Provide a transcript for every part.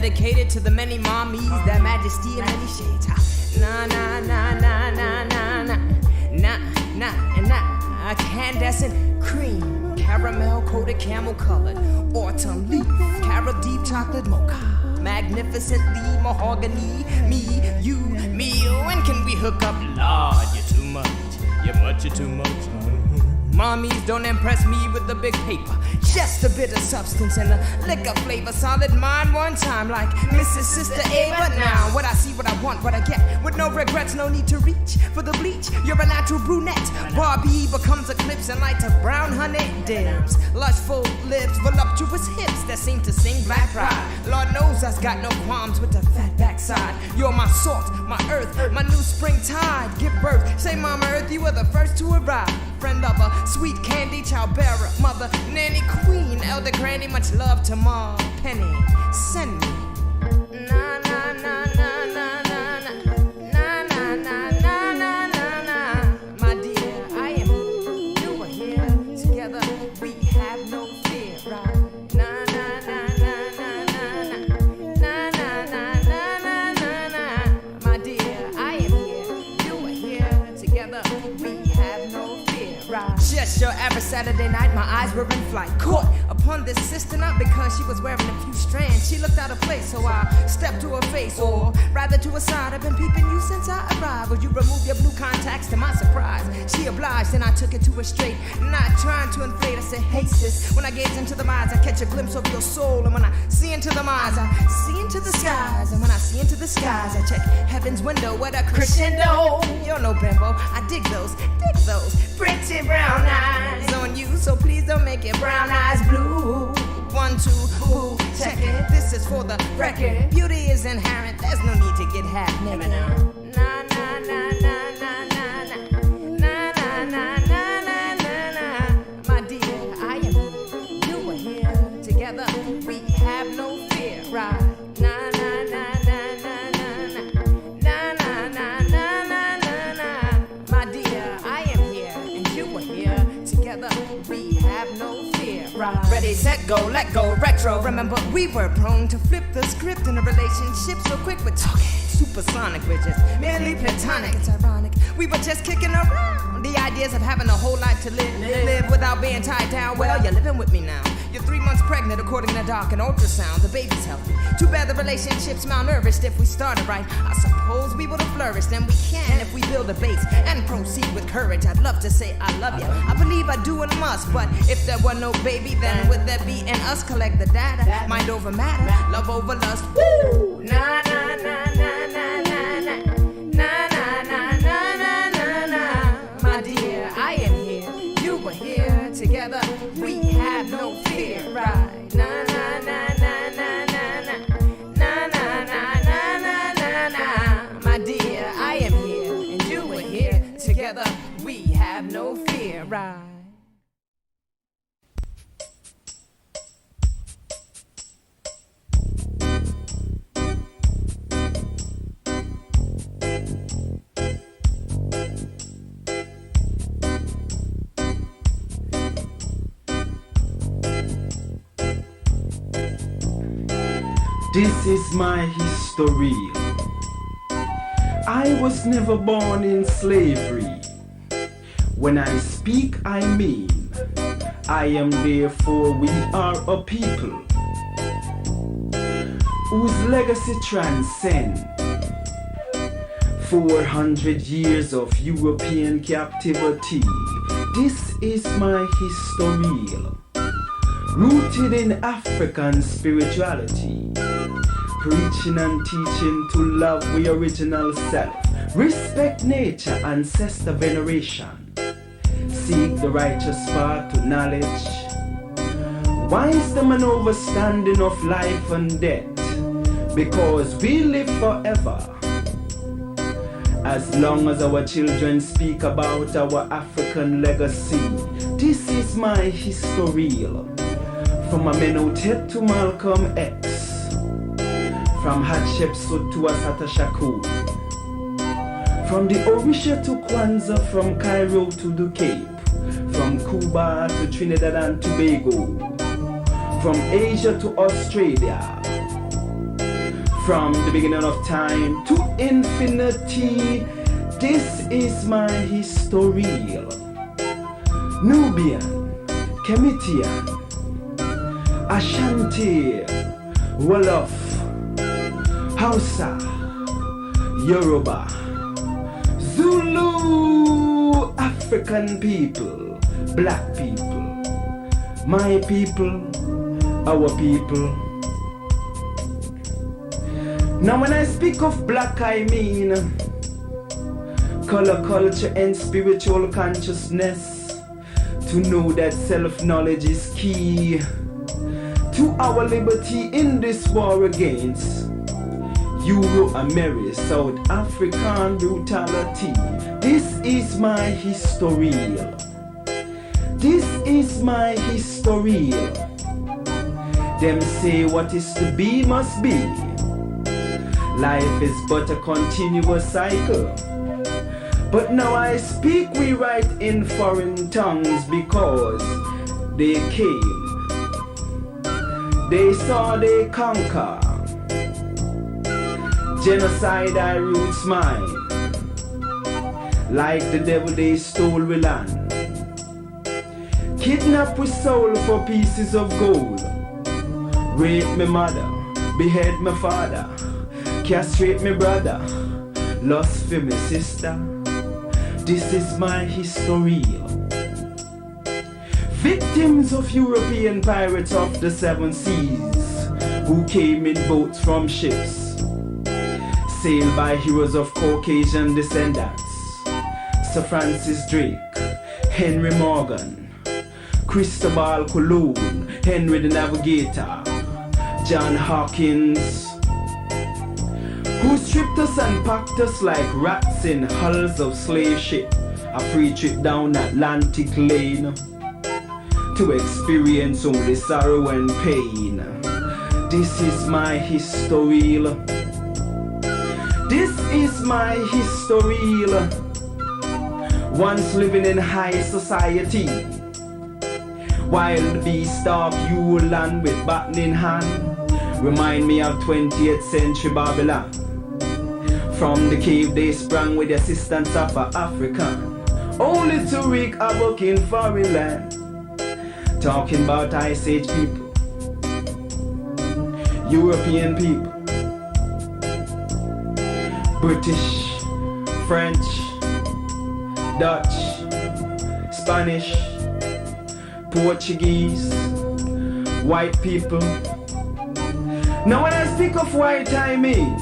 dedicated to the many mommies, their majesty in many shades. Na na na na na na na na na and na. Candescent cream, caramel coated camel colored, autumn leaf, caramel deep chocolate mocha, magnificently mahogany. Me, you, when can we hook up? Lord, you're too much. You're too much. Mommies don't impress me with the big paper. Just a bit of substance and a liquor flavor. Solid mind one time like Mrs. Sister A. But now, what I see, what I want, what I get. With no regrets, no need to reach for the bleach. You're a natural brunette. Barbie becomes eclipse and light of brown honey dims. Lushful lips, voluptuous hips that seem to sing black pride. Lord knows I've got no qualms with the fat backside. You're my salt, my earth, my new springtide. Give birth, say Mama Earth, you were the first to arrive. Friend lover, sweet candy, child bearer, mother, nanny, queen, elder granny, much love to Ma, Penny, send me. Na na na na na na na na na na na na na. My dear, I am you are here together. We have no fear, right? Na na na na na na na na na na na na. My dear, I am here. You are here together. We have no fear, right? Just your average Saturday night, my eyes were in flight. Caught upon this sister, not because she was wearing a few strands. She looked out of place, so I stepped to her face, or rather to her side. I've been peeping you since I arrived. Would you remove your blue contacts? To my surprise, she obliged, and I took it to her straight. Not trying to inflate, I said, hey sis. When I gaze into the eyes, I catch a glimpse of your soul. And when I see into the eyes, I see into the skies. And when I see into the skies, I check heaven's window. What a crescendo. You're no bimbo. I dig those pretty brown eyes on you, so please don't make your brown eyes blue. 1, 2, ooh, check it. This is for the record. Beauty is inherent. There's no need to get half naked. Na na na na na na na na na na na na na. My dear, I am here. You are here together. We have no fear, right? Na na na na na na na na na na na na na. My dear, I am here and you are here together. We have no fear, right? Ready, set, go, let go, retro. Remember, we were prone to flip the script in a relationship, so quick with talking. Supersonic, we're just merely platonic. It's ironic. We were just kicking around the ideas of having a whole life to live without being tied down. Well, you're living with me now. You're 3 months pregnant according to doc and ultrasound. The baby's healthy. Too bad the relationship's malnourished. If we started right, I suppose we would have flourished. And we can if we build a base and proceed with courage. I'd love to say I love you. I believe I do and must. But if there were no baby, then would there be in us? Collect the data. Mind over matter. Love over lust. Woo! Na na na na na na na na na na na na na. My dear, I am here. You are here together. We have no fear, right? Na na na na na na na na na na na na na. My dear, I am here and you are here together. We have no fear, right? This is my history. I was never born in slavery. When I speak, I mean, I am therefore we are a people whose legacy transcends 400 years of European captivity. This is my history, rooted in African spirituality, preaching and teaching to love the original self, respect nature, ancestor veneration, seek the righteous path to knowledge, wisdom and understanding of life and death, because we live forever. As long as our children speak about our African legacy, this is my history. From Amenhotep to Malcolm X, from Hatshepsut to Assata Shakur, from the Orisha to Kwanzaa, from Cairo to the Cape, from Cuba to Trinidad and Tobago, from Asia to Australia, From the beginning of time to infinity, this is my history. Nubian, Kemitian, Ashanti, Wolof, Hausa, Yoruba, Zulu, African people, black people, my people, our people. Now when I speak of black, I mean color, culture, and spiritual consciousness. To know that self-knowledge is key to our liberty in this war against Euro-American South African brutality. This is my history. This is my history. Them say what is to be must be. Life is but a continuous cycle. But now I speak, we write in foreign tongues because they came. They saw, they conquer. Genocide I roots mine. Like the devil they stole we land. Kidnap with soul for pieces of gold. Rape my mother, behead my father, castrate my brother, lust for my sister. This is my history. Victims of European pirates of the seven seas, who came in boats from ships, sailed by heroes of Caucasian descendants. Sir Francis Drake, Henry Morgan, Cristobal Colon, Henry the Navigator, John Hawkins, who stripped us and packed us like rats in hulls of slave ship, a free trip down Atlantic lane, to experience only sorrow and pain. This is my history. This is my history. Once living in high society, wild beast stalk you land with baton in hand. Remind me of 20th century Babylon. From the cave they sprang with the assistance of an African, only to wreak havoc in foreign land. Talking about Ice Age people, European people, British, French, Dutch, Spanish, Portuguese, white people. Now when I speak of white, I mean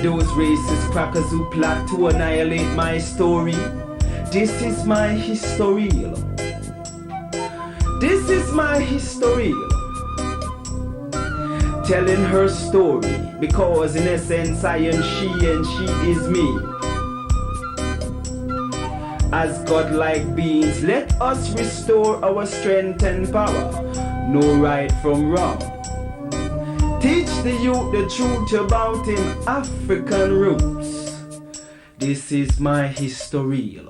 those racist crackers who plot to annihilate my story. This is my history. This is my history. Telling her story, because in essence I am she and she is me. As godlike beings, let us restore our strength and power. Know right from wrong. Teach the youth the truth about him African roots. This is my history.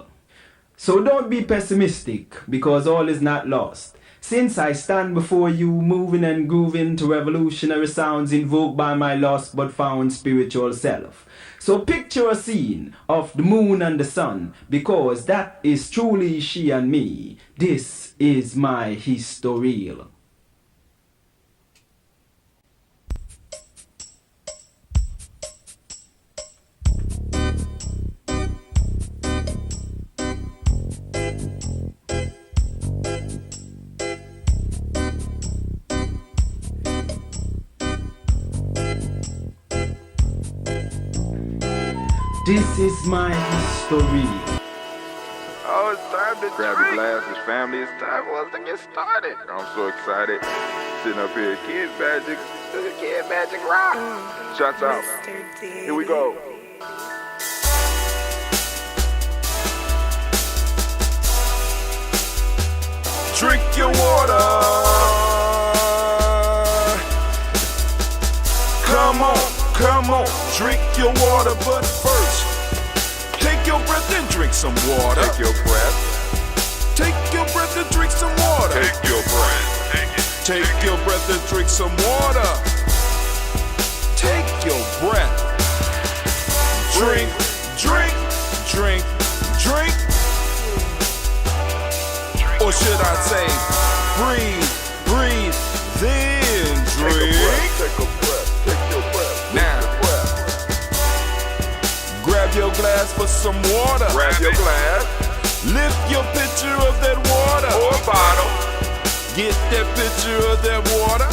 So don't be pessimistic, because all is not lost. Since I stand before you, moving and grooving to revolutionary sounds invoked by my lost but found spiritual self. So picture a scene of the moon and the sun, because that is truly she and me. This is my history. This is my history. Oh, it's time to grab your glasses, family. It's time for us to get started. I'm so excited. Sitting up here, Kid Magic. This is Kid Magic Rock. Shots out. Here we go. Drink your water. Come on, drink your water, but first, take your breath and drink some water. Take your breath. Take your breath and drink some water. Take your breath. Take your breath and drink some water. Take your breath. Drink, drink, drink, drink. Or should I say, breathe, breathe, then drink. Take a breath, take your breath. Now, grab your glass for some water. Grab your glass Lift your pitcher of that water. or bottle. Get that pitcher of that water.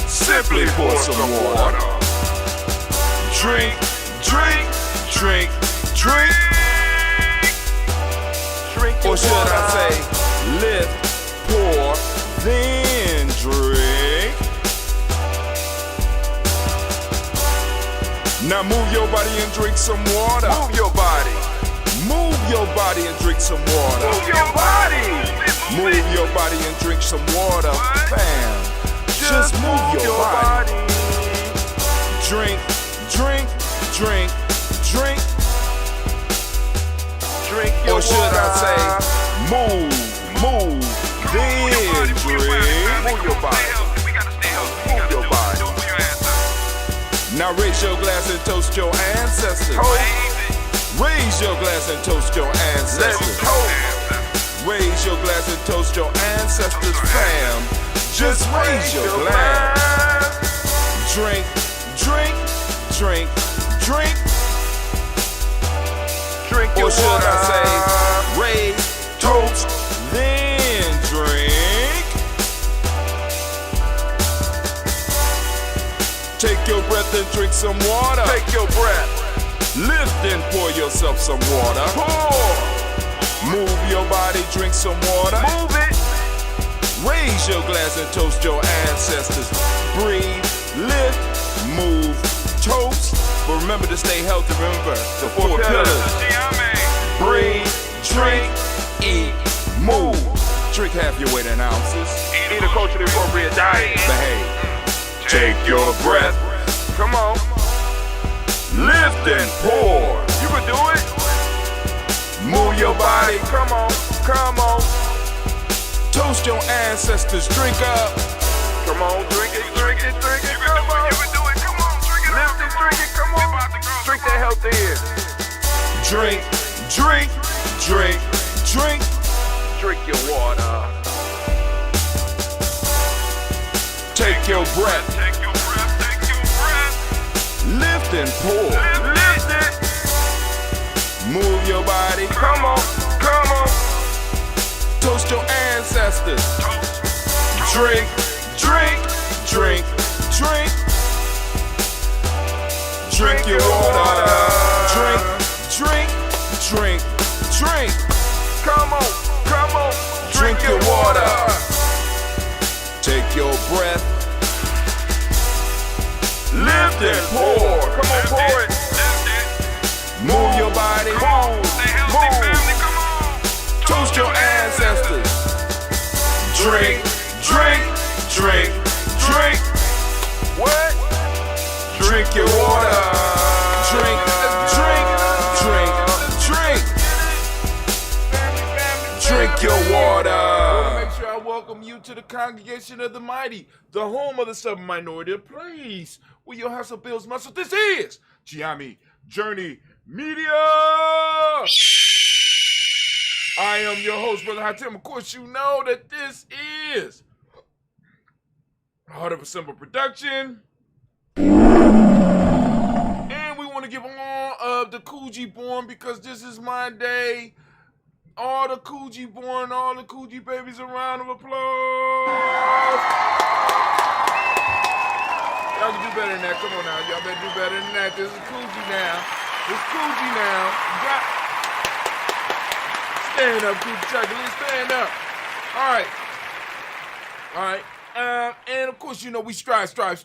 Simply pour some water. Drink, drink, drink, drink. Drink your Or should water. I say, lift, pour, then drink. Now move your body and drink some water. Move your body. Move your body and drink some water. Move your body. Move your body and drink some water. Bam. Just move your body. Drink, drink, drink, drink. Drink your Or should water. I say, move, move, then drink. Move your body. Move your body. Now raise your glass and toast your ancestors. Toast. Raise your glass and toast your Let's ancestors. toast. Raise your glass and toast your ancestors, fam. Just raise your glass. Drink, drink, drink, drink. Drink your Or should water. I say, raise, toast, then drink. Take your breath and drink some water. Take your breath. Lift and pour yourself some water. Pour. Move your body, drink some water. Move it. Raise your glass and toast your ancestors. Breathe, lift, move, toast. But remember to stay healthy. Remember the four pillars. Breathe, drink, eat, move. Drink half your weight in ounces. Eat a culturally appropriate diet. Behave. Take your breath. Come on. Lift and pour. You can do it. Move your body. Come on. Come on. Toast your ancestors. Drink up. Come on. Drink it. Drink it. Drink it. Come on. You can do it. Come on. Drink it. Lift it. Drink it. Come on. Drink that health in. Drink, drink, drink, drink. Drink your water. Take your breath. Take your breath. Take your breath. Lift and pour. Lift it. Move your body. Come on. Come on. Toast your ancestors. Drink, drink, drink, drink. Drink your water. Drink, drink, drink, drink. Come on. Come on. Drink your water. Take your breath. Lift and pour. Come on. Pour it. Move your body. Move. Toast your ancestors. Drink, drink, drink, drink. What? Drink your water. Drink, drink, drink, drink. Drink your water. Make sure I welcome you to the congregation of the mighty, the home of the southern minority, a place where your hustle builds muscle. This is Gianni Journey Media. I am your host, Brother Hatim. Of course, you know that this is Heart of a Simple production. And we want to give all of the Coogee born because this is my day. All the Coogee born, all the Coogee babies, a round of applause. Y'all can do better than that. Come on now. Y'all better do better than that. This is Coogee now. It's Coogee now. You got... Stand up, Kujichagulia. Stand up. All right. All right. And of course, you know we strive to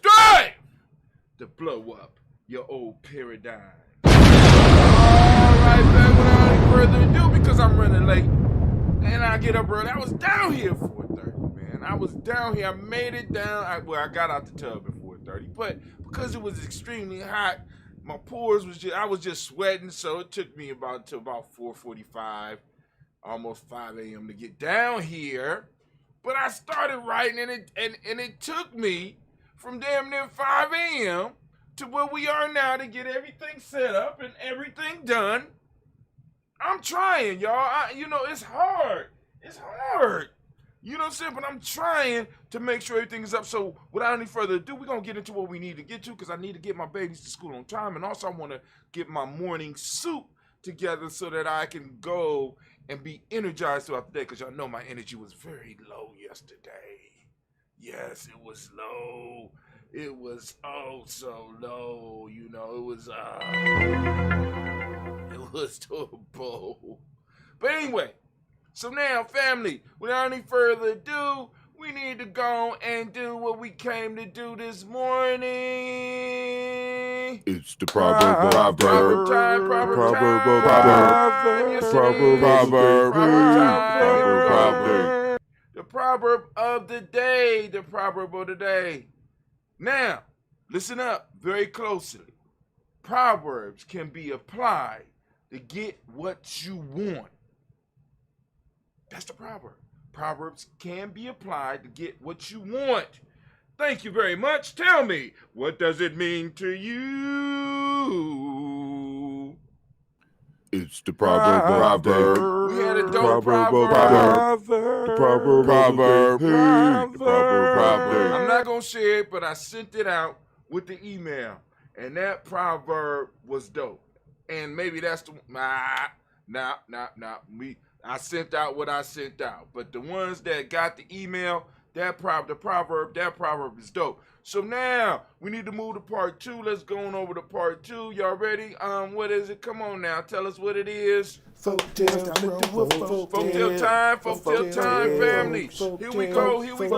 blow up your old paradigm. All right, man. Without any further ado, because I'm running late and I get up early. I was down here at 4:30, man. I was down here. I made it down. I got out the tub at 4:30, but because it was extremely hot, my pores was I was just sweating, so it took me about 4:45. Almost 5 a.m. to get down here, but I started writing and it took me from damn near 5 a.m. to where we are now to get everything set up and everything done. I'm trying, y'all. It's hard. It's hard. You know what I'm saying? But I'm trying to make sure everything is up. So without any further ado, we're going to get into what we need to get to because I need to get my babies to school on time. And also I want to get my morning soup together so that I can go and be energized throughout the day because y'all know my energy was very low yesterday. Yes, it was low. It was so low. It was terrible. But anyway, so now, family, without any further ado, we need to go and do what we came to do this morning. It's the proverb time. Proverb time. Yes, proverb. The proverb of the day. The proverb of the day. Now, listen up very closely. Proverbs can be applied to get what you want. That's the proverb. Proverbs can be applied to get what you want. Thank you very much. Tell me, what does it mean to you? It's the proverb. We had a dope proverb. I'm not going to share it, but I sent it out with the email. And that proverb was dope. And maybe that's the... I sent out what I sent out. But the ones that got the email, that proverb is dope. So now, we need to move to part 2. Let's go on over to part 2. Y'all ready? What is it? Come on now. Tell us what it is. Folktale time, family. Here we go. Get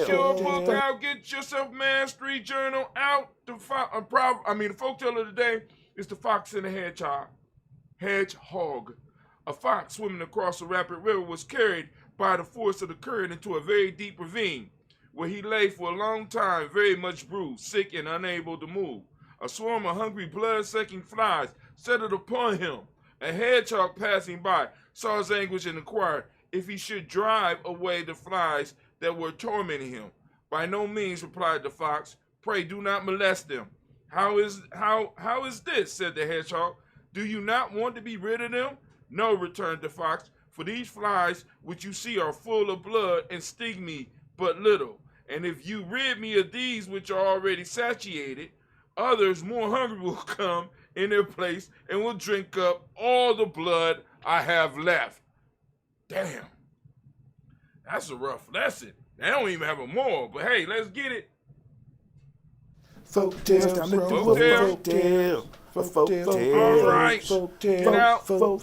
your book out. Get your self-mastery journal out. The folktale of the day is the fox and the hedgehog. A fox swimming across a rapid river was carried by the force of the current into a very deep ravine, where he lay for a long time, very much bruised, sick, and unable to move. A swarm of hungry, blood-sucking flies settled upon him. A hedgehog passing by saw his anguish and inquired if he should drive away the flies that were tormenting him. By no means, replied the fox. Pray do not molest them. How is this? Said the hedgehog. Do you not want to be rid of them? No, returned the fox, for these flies which you see are full of blood and sting me but little. And if you rid me of these which are already satiated, others more hungry will come in their place and will drink up all the blood I have left. Damn. That's a rough lesson. They don't even have a moral, but hey, let's get it. Folktale. All right. Get out your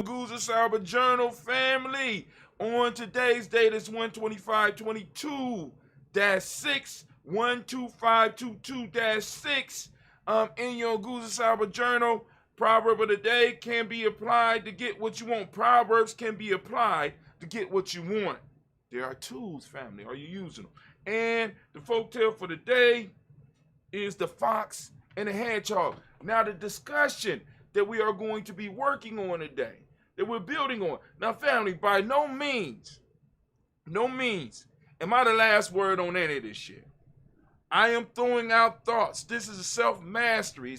Guza Cyber Journal, family. On today's date is 125-22-6, 12522-6. In your Guza Cyber Journal, proverb of the day can be applied to get what you want. Proverbs can be applied to get what you want. There are tools, family. Are you using them? And the folktale for the day is the fox and the hedgehog. Now, the discussion that we are going to be working on today, that we're building on. Now, family, by no means am I the last word on any of this shit. I am throwing out thoughts. This is a self-mastery.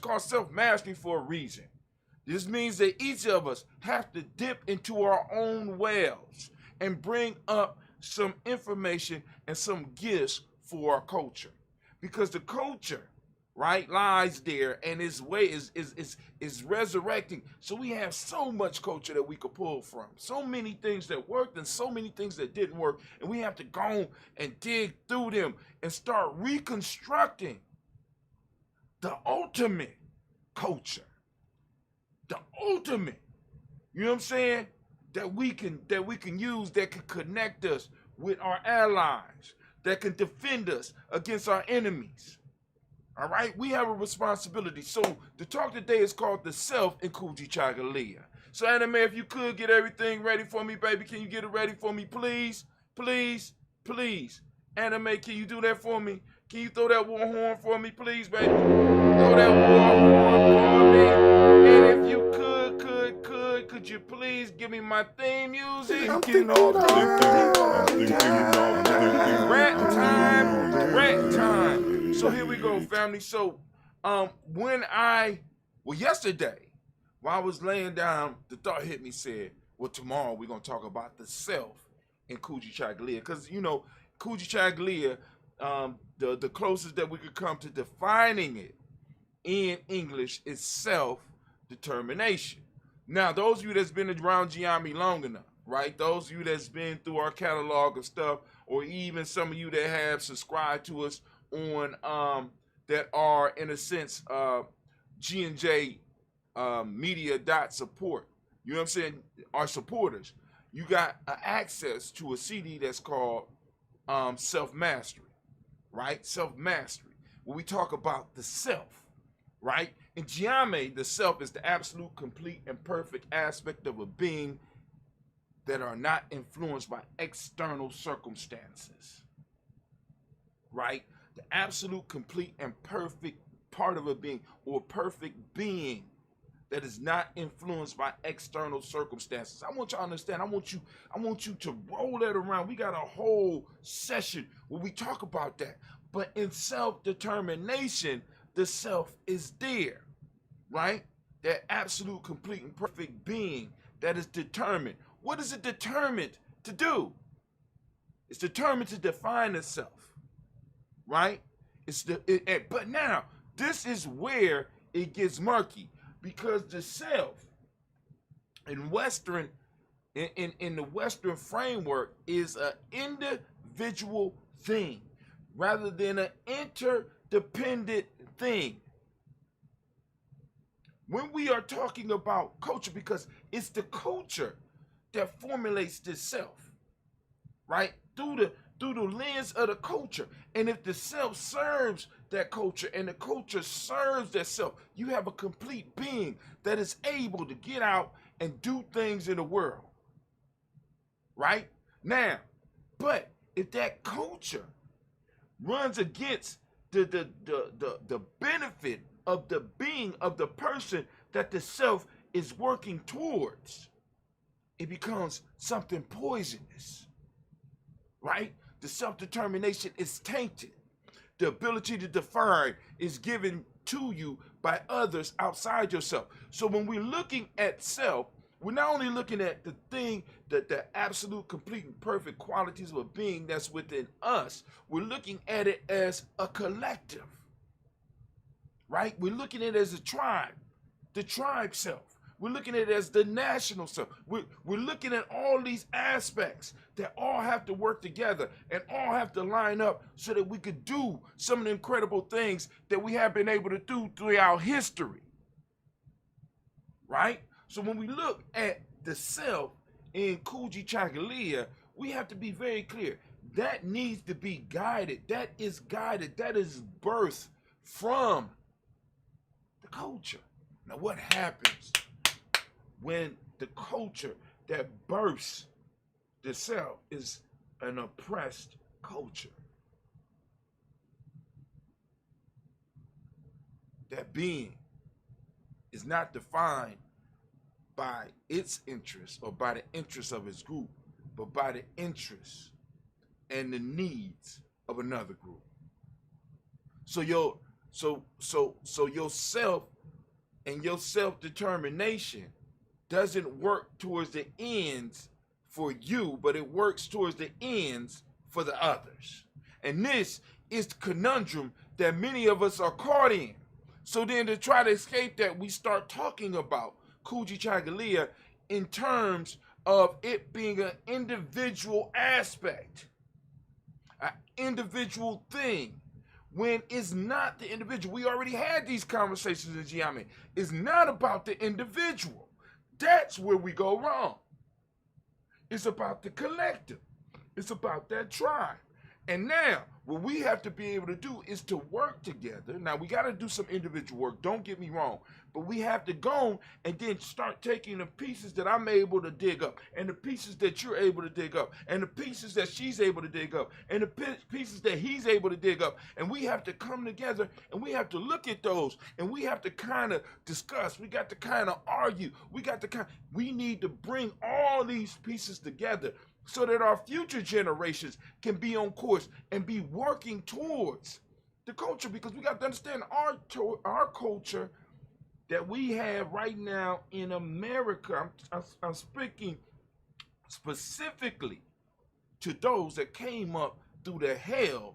Called self-mastery for a reason. This means that each of us have to dip into our own wells and bring up some information and some gifts for our culture. Because the culture, right, lies there and its way is resurrecting. So we have so much culture that we could pull from. So many things that worked and so many things that didn't work. And we have to go and dig through them and start reconstructing the ultimate culture. The ultimate, you know what I'm saying? That we can use, that can connect us with our allies, that can defend us against our enemies. All right, we have a responsibility. So the talk today is called the self in Kujichagulia. So Anime, if you could get everything ready for me, baby, can you get it ready for me, please? Please. Anime, can you do that for me? Can you throw that war horn for me, please, baby? Throw that war horn for me. And if you could you please give me my theme music? I'm thinking all Rat time. rant time. So here we go, family. So yesterday, while I was laying down, the thought hit me, said, well, tomorrow we're going to talk about the self in Kujichagulia. Because, you know, Kujichagulia, the closest that we could come to defining it in English is self-determination. Now, those of you that's been around GNJMe long enough, right? Those of you that's been through our catalog of stuff, or even some of you that have subscribed to us on that are, in a sense, GNJMedia.support. You know what I'm saying? Our supporters. You got access to a CD that's called Self-Mastery, right? Self-Mastery, where we talk about the self, right? In GNJMe, the self is the absolute, complete, and perfect aspect of a being that are not influenced by external circumstances, right? The absolute, complete, and perfect part of a being, or perfect being that is not influenced by external circumstances. I want you to understand. I want you to roll that around. We got a whole session where we talk about that. But in self-determination, the self is there, right? That absolute, complete, and perfect being that is determined. What is it determined to do? It's determined to define itself, right? But now, this is where it gets murky, because the self in the Western framework is an individual thing rather than an interdependent thing. When we are talking about culture, because it's the culture that formulates this self, right? Through the lens of the culture. And if the self serves that culture and the culture serves that self, you have a complete being that is able to get out and do things in the world, right? Now, but if that culture runs against the benefit of the being of the person that the self is working towards, it becomes something poisonous, right? The self-determination is tainted. The ability to define is given to you by others outside yourself. So when we're looking at self, we're not only looking at the thing, that the absolute, complete, and perfect qualities of a being that's within us, we're looking at it as a collective, right? We're looking at it as a tribe, the tribe self. We're looking at it as the national self. We're looking at all these aspects that all have to work together and all have to line up so that we could do some of the incredible things that we have been able to do throughout history, right? So when we look at the self in Kujichagulia, we have to be very clear. That needs to be guided. That is guided. That is birthed from the culture. Now, what happens when the culture that births the self is an oppressed culture? That being is not defined by its interests or by the interests of its group, but by the interests and the needs of another group. So your self and your self-determination doesn't work towards the ends for you, but it works towards the ends for the others. And this is the conundrum that many of us are caught in. So then to try to escape that, we start talking about Kujichagulia in terms of it being an individual aspect, an individual thing, when it's not the individual. We already had these conversations in GNJMe. It's not about the individual. That's where we go wrong. It's about the collective. It's about that tribe. And now, what we have to be able to do is to work together. Now, we got to do some individual work. Don't get me wrong. But we have to go and then start taking the pieces that I'm able to dig up, and the pieces that you're able to dig up, and the pieces that she's able to dig up, and the pieces that he's able to dig up. And we have to come together, and we have to look at those, and we have to kind of discuss. We got to kind of argue. We need to bring all these pieces together so that our future generations can be on course and be working towards the culture. Because we got to understand our culture that we have right now in America. I'm speaking specifically to those that came up through the hell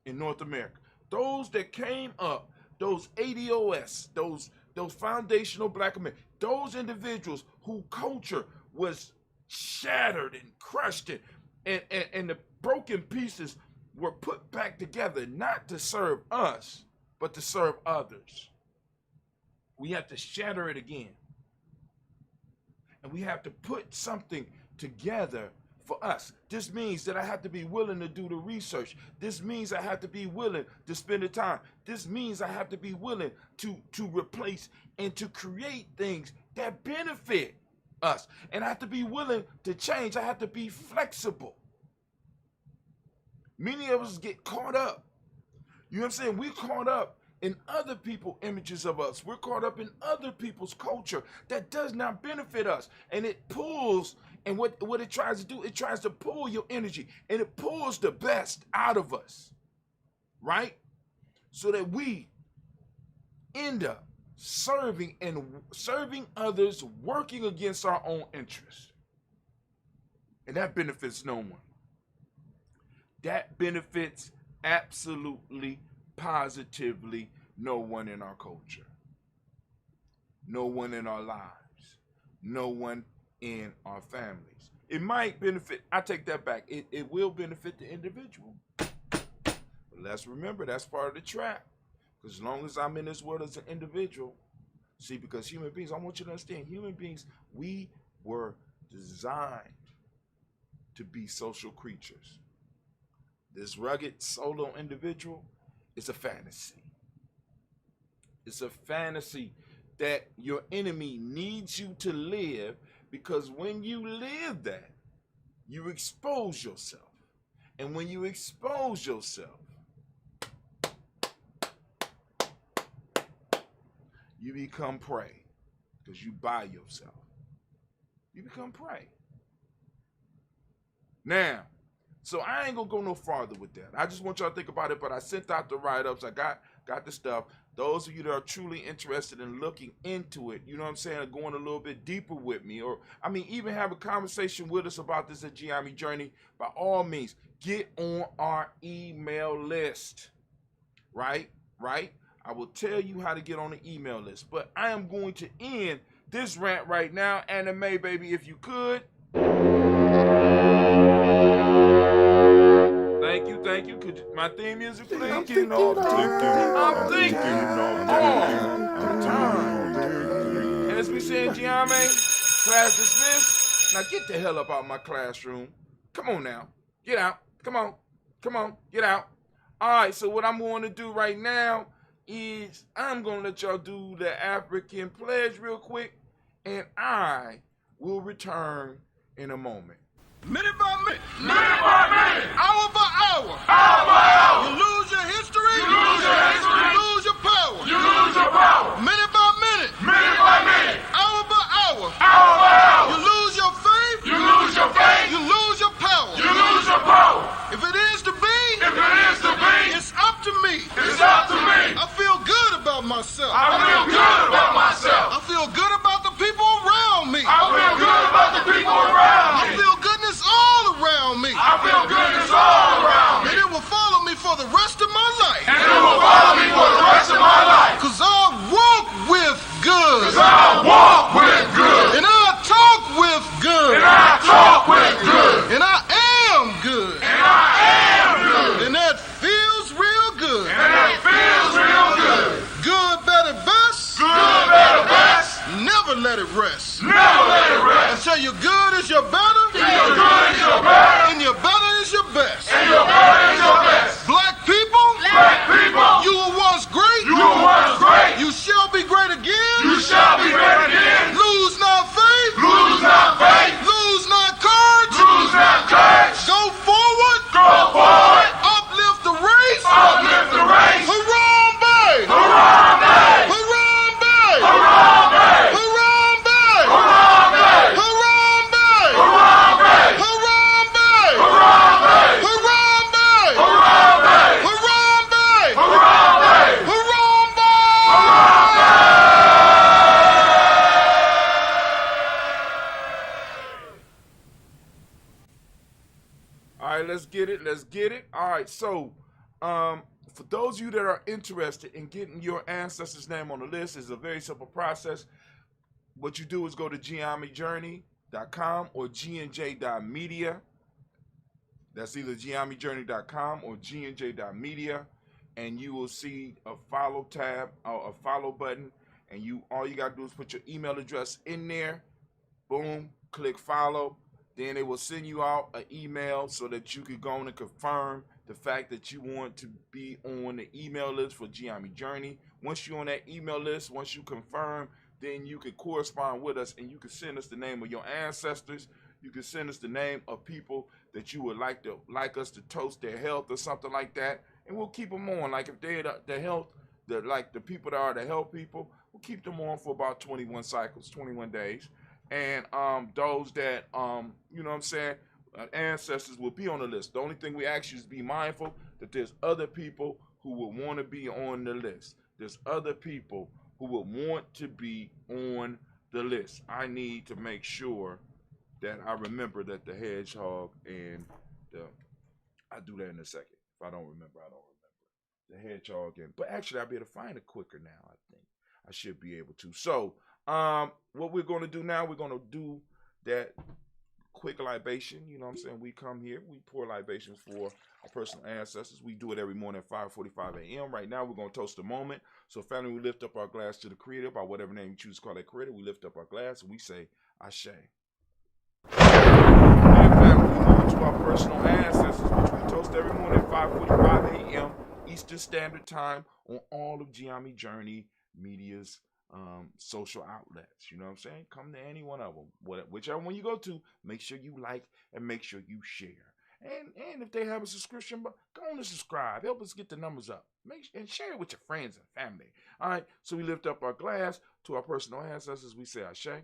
in North America. Those that came up, those ADOS, those foundational Black Americans, those individuals whose culture was shattered and crushed, and the broken pieces were put back together, not to serve us, but to serve others. We have to shatter it again. And we have to put something together for us. This means that I have to be willing to do the research. This means I have to be willing to spend the time. This means I have to be willing to replace and to create things that benefit us. And I have to be willing to change. I have to be flexible. Many of us get caught up. You know what I'm saying? We're caught up in other people's images of us. We're caught up in other people's culture that does not benefit us. And it pulls, and what it tries to do, it tries to pull your energy, and it pulls the best out of us, right? So that we end up serving others, working against our own interests. And that benefits no one. That benefits absolutely, positively no one in our culture. No one in our lives. No one in our families. It might benefit, I take that back, it will benefit the individual. But let's remember, that's part of the trap. Because as long as I'm in this world as an individual, see, because human beings, I want you to understand, human beings, we were designed to be social creatures. This rugged solo individual is a fantasy. It's a fantasy that your enemy needs you to live, because when you live that, you expose yourself. And when you expose yourself, you become prey, because you buy yourself. You become prey. Now, so I ain't gonna go no farther with that. I just want y'all to think about it, but I sent out the write-ups. I got the stuff. Those of you that are truly interested in looking into it, you know what I'm saying, going a little bit deeper with me, or I mean, even have a conversation with us about this at GNJMedia Journey, by all means, get on our email list, right? I will tell you how to get on the email list, but I am going to end this rant right now. Anime, baby, if you could. Thank you. Could my theme music, please? I'm thinking all the time. And as we say in GNJMedia, class dismissed. Now get the hell up out of my classroom. Come on now. Get out. Come on. Get out. All right, so what I'm going to do right now is I'm going to let y'all do the African pledge real quick, and I will return in a moment. Minute by minute. Minute by minute. Hour by hour. Hour by hour. You lose your history. You lose your history. You lose your power. You lose your power. Minute by minute. Minute by minute. Hour by hour. Hour by hour. You lose your faith. You lose your faith. You lose your power. You lose your power. If it is to be, If it is to be, it's up to me. it's up to me. I feel good about myself. I feel good about myself. I feel good about the people around me. I feel good about the people around I me. feel goodness all around me. I feel goodness all around me. And it will follow me for the rest of my life. And it will follow me for the rest of my life. Cause I walk with good. Cause I walk with good. And I talk with good. And I talk with good. And I am good. And I am good. And that feels real good. And that feels real good. Good, better, best. Good, better, best. Never let it rest. Never let it rest. Until your good is your better. Till your good is your better. And your better is your best. And your better is your best. Black people. Black people. You were once great. You were once great. You shall be great again. You shall be great again. Lose not faith. Lose not faith. Lose not courage. Lose not courage. Go forward. Go forward. Uplift the race. Uplift the race. Harambe. Harambe. Harambe. Harambe. Harambe. Harambe. Harambe. Harambe. Harambe. get it. Let's get it. All right. So, for those of you that are interested in getting your ancestors' name on the list, it's a very simple process. What you do is go to GNJMedia.support or GNJ.Media. That's either GNJMedia.support or GNJ.Media, and you will see a follow tab or a follow button, and all you gotta do is put your email address in there. Boom, click follow. Then they will send you out an email so that you can go on and confirm the fact that you want to be on the email list for GNJMedia Journey. Once you're on that email list, once you confirm, then you can correspond with us and you can send us the name of your ancestors. You can send us the name of people that you would like us to toast their health or something like that, and we'll keep them on. Like if they're the health, the people that are the health people, we'll keep them on for about 21 cycles, 21 days. And those that you know what I'm saying, ancestors will be on the list. The only thing we ask you is be mindful that there's other people who will want to be on the list. There's other people who will want to be on the list. I need to make sure that I remember that the hedgehog and I'll do that in a second. If I don't remember, I don't remember. The hedgehog but actually I'll be able to find it quicker now, I think. I should be able to. So, what we're going to do now, we're going to do that quick libation. You know what I'm saying? We come here, we pour libations for our personal ancestors. We do it every morning at 5:45 a.m. Right now, we're going to toast a moment. So, family, we lift up our glass to the Creator, by whatever name you choose to call that Creator. We lift up our glass and we say, Ashe. And family, we move to our personal ancestors, which we toast every morning at 5:45 a.m. Eastern Standard Time on all of GNJMedia Journey Media's social outlets. You know what I'm saying? Come to any one of them. Whichever one you go to, make sure you like and make sure you share. And if they have a subscription, go on and subscribe. Help us get the numbers up. And share it with your friends and family. All right. So we lift up our glass to our personal ancestors. We say Ashe. And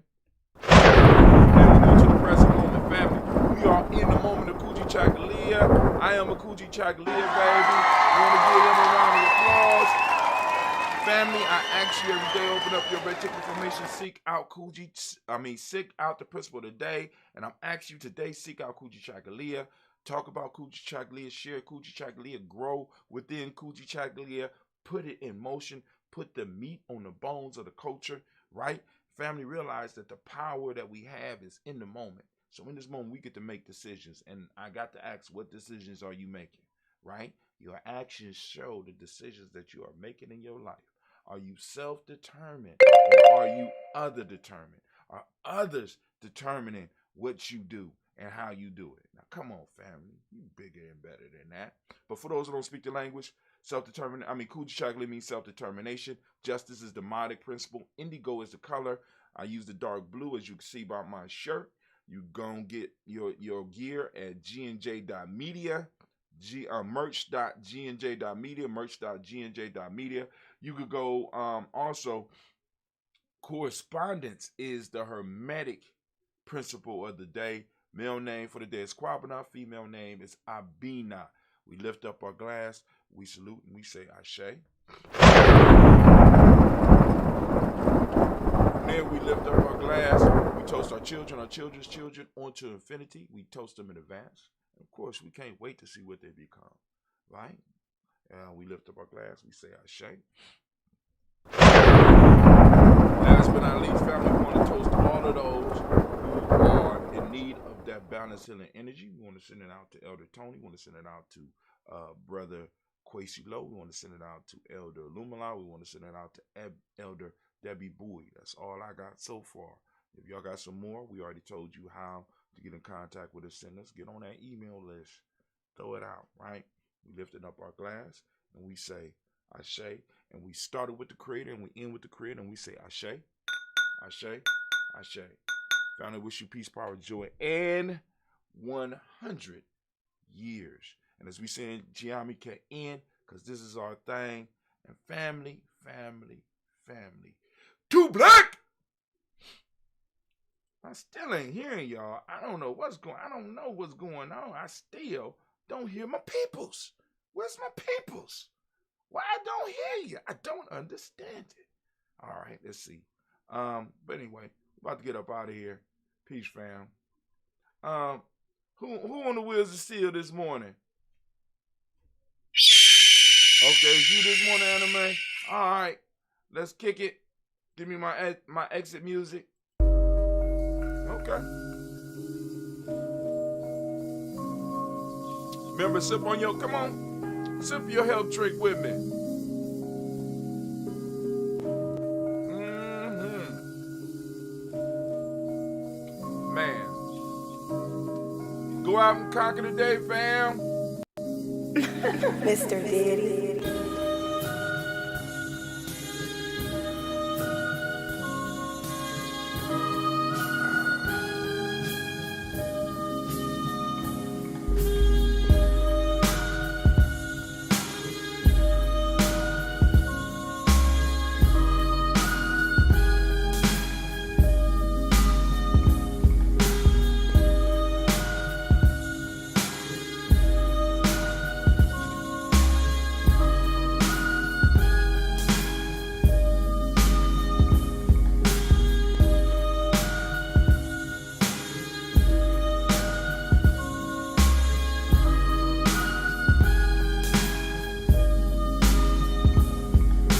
we go to the present moment, family. We are in the moment of Kujichagulia. I am a Kujichagulia, baby. We want to give them a round of applause. Family, I ask you every day, open up your red ticket information, seek out the principle today. And I'm asking you today, seek out Kujichagulia. Talk about Kujichagulia, share Kujichagulia, grow within Kujichagulia, put it in motion, put the meat on the bones of the culture, right? Family, realize that the power that we have is in the moment. So in this moment, we get to make decisions. And I got to ask, what decisions are you making, right? Your actions show the decisions that you are making in your life. Are you self-determined or are you other-determined? Are others determining what you do and how you do it? Now, come on, family. You bigger and better than that. But for those who don't speak the language, Kujichagulia means self-determination. Justice is the modic principle. Indigo is the color. I use the dark blue, as you can see by my shirt. You gonna get your gear at GNJ.Media. merch.GNJ.Media, merch.GNJ.Media. You could go also, correspondence is the hermetic principle of the day. Male name for the day is Kwabena, female name is Abina. We lift up our glass, we salute, and we say Ashe. And then we lift up our glass, we toast our children, our children's children onto infinity. We toast them in advance. Of course, we can't wait to see what they become, right? We lift up our glass, we say Ashe. Last but not least, family, we want to toast all of those who are in need of that balance healing energy. We want to send it out to Elder Tony. We want to send it out to Brother Kwesi Lowe. We want to send it out to Elder Lumala. We want to send it out to Elder Debbie Bowie. That's all I got so far. If y'all got some more, we already told you how to get in contact with us. Send us, get on that email list, throw it out, right? We lifted up our glass and we say Ashe, and we started with the Creator and we end with the Creator and we say Ashe, Ashe, Ashe. Family, wish you peace, power, joy, and 100 years. And as we say in GNJMedia, because this is our thing, and family, family, family. Too black! I still ain't hearing y'all. I don't know what's going on. I still don't hear my peoples. Where's my peoples? Why I don't hear you? I don't understand it. All right, let's see. But anyway, about to get up out of here. Peace, fam. Who on the wheels of steel this morning? Okay, it's you this morning, Anime. All right, let's kick it. Give me my exit music. Okay. Remember, sip on your, come on, sip your health trick with me. Man. Go out and conquer the day, fam. Mr. Daddy.